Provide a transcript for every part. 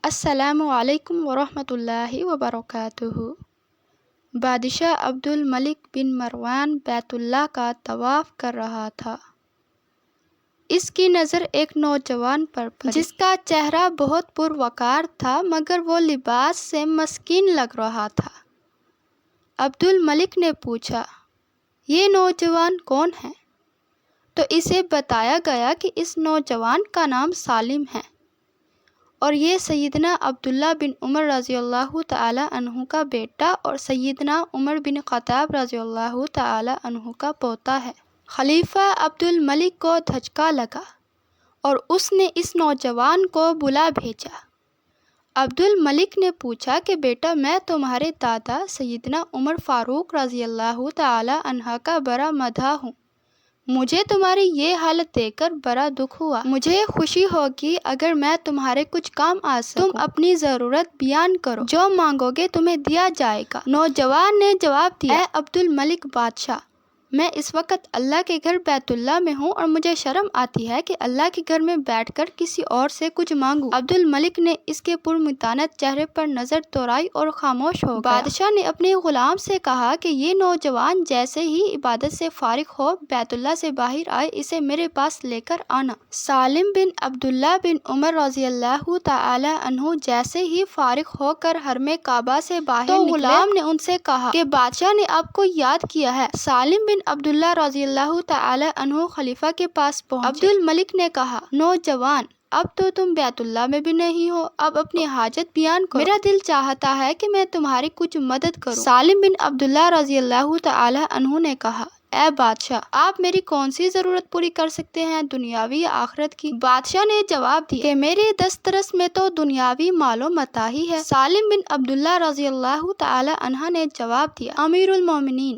السلام علیکم ورحمۃ اللہ وبرکاتہ۔ بادشاہ عبد الملک بن مروان بیت اللہ کا طواف کر رہا تھا۔ اس کی نظر ایک نوجوان پر پڑی جس کا چہرہ بہت پروقار تھا مگر وہ لباس سے مسکین لگ رہا تھا۔ عبد الملک نے پوچھا، یہ نوجوان کون ہے؟ تو اسے بتایا گیا کہ اس نوجوان کا نام سالم ہے اور یہ سیدنا عبداللہ بن عمر رضی اللہ تعالی عنہ کا بیٹا اور سیدنا عمر بن خطاب رضی اللہ تعالی عنہ کا پوتا ہے۔ خلیفہ عبد الملک کو دھچکا لگا اور اس نے اس نوجوان کو بلا بھیجا۔ عبد الملک نے پوچھا کہ بیٹا، میں تمہارے دادا سیدنا عمر فاروق رضی اللہ تعالی عنہ کا بڑا مداح ہوں، مجھے تمہاری یہ حالت دیکھ کر بڑا دکھ ہوا۔ مجھے خوشی ہوگی اگر میں تمہارے کچھ کام آ سکوں۔ تم اپنی ضرورت بیان کرو، جو مانگو گے تمہیں دیا جائے گا۔ نوجوان نے جواب دیا، اے عبد الملک بادشاہ، میں اس وقت اللہ کے گھر بیت اللہ میں ہوں اور مجھے شرم آتی ہے کہ اللہ کے گھر میں بیٹھ کر کسی اور سے کچھ مانگوں۔ عبد الملک نے اس کے پرمطانت چہرے پر نظر دوڑائی اور خاموش ہو گیا۔ بادشاہ نے اپنے غلام سے کہا کہ یہ نوجوان جیسے ہی عبادت سے فارغ ہو بیت اللہ سے باہر آئے، اسے میرے پاس لے کر آنا۔ سالم بن عبداللہ بن عمر رضی اللہ تعالی عنہ جیسے ہی فارغ ہو کر حرم کعبہ سے باہر نکلے تو غلام نے ان سے کہا کہ بادشاہ نے آپ کو یاد کیا ہے۔ سالم بن عبداللہ رضی اللہ تعالی عنہ خلیفہ کے پاس پہنچے۔ عبد الملک نے کہا، نوجوان، اب تو تم بیت اللہ میں بھی نہیں ہو، اب اپنی حاجت بیان کرو، میرا دل چاہتا ہے کہ میں تمہاری کچھ مدد کروں۔ سالم بن عبداللہ رضی اللہ تعالی عنہ نے کہا، اے بادشاہ، آپ میری کون سی ضرورت پوری کر سکتے ہیں، دنیاوی یا آخرت کی؟ بادشاہ نے جواب دیا کہ میری دسترس میں تو دنیاوی مال و متاع ہی ہے۔ سالم بن عبداللہ رضی اللہ تعالی عنہ نے جواب دیا، امیر المومنین،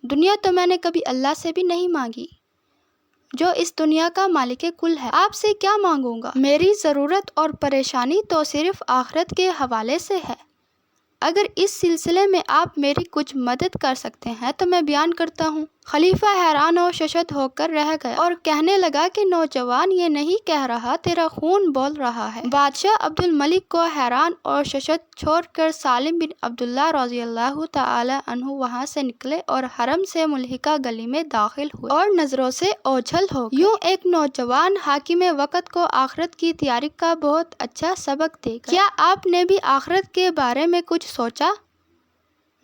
دنیا تو میں نے کبھی اللہ سے بھی نہیں مانگی جو اس دنیا کا مالک کل ہے، آپ سے کیا مانگوں گا؟ میری ضرورت اور پریشانی تو صرف آخرت کے حوالے سے ہے۔ اگر اس سلسلے میں آپ میری کچھ مدد کر سکتے ہیں تو میں بیان کرتا ہوں۔ خلیفہ حیران و ششد ہو کر رہ گیا اور کہنے لگا کہ نوجوان یہ نہیں کہہ رہا، تیرا خون بول رہا ہے۔ بادشاہ عبد الملک کو حیران اور ششد چھوڑ کر سالم بن عبداللہ رضی اللہ تعالی عنہ وہاں سے نکلے اور حرم سے ملحقہ گلی میں داخل ہوئے اور نظروں سے اوجھل ہو گئے۔ یوں ایک نوجوان حاکم وقت کو آخرت کی تیاری کا بہت اچھا سبق دے گا۔ کیا آپ نے بھی آخرت کے بارے میں کچھ سوچا؟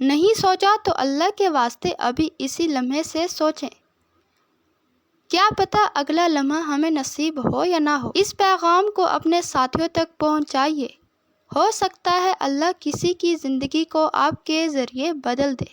نہیں سوچا تو اللہ کے واسطے ابھی اسی لمحے سے سوچیں، کیا پتہ اگلا لمحہ ہمیں نصیب ہو یا نہ ہو۔ اس پیغام کو اپنے ساتھیوں تک پہنچائیے، ہو سکتا ہے اللہ کسی کی زندگی کو آپ کے ذریعے بدل دے۔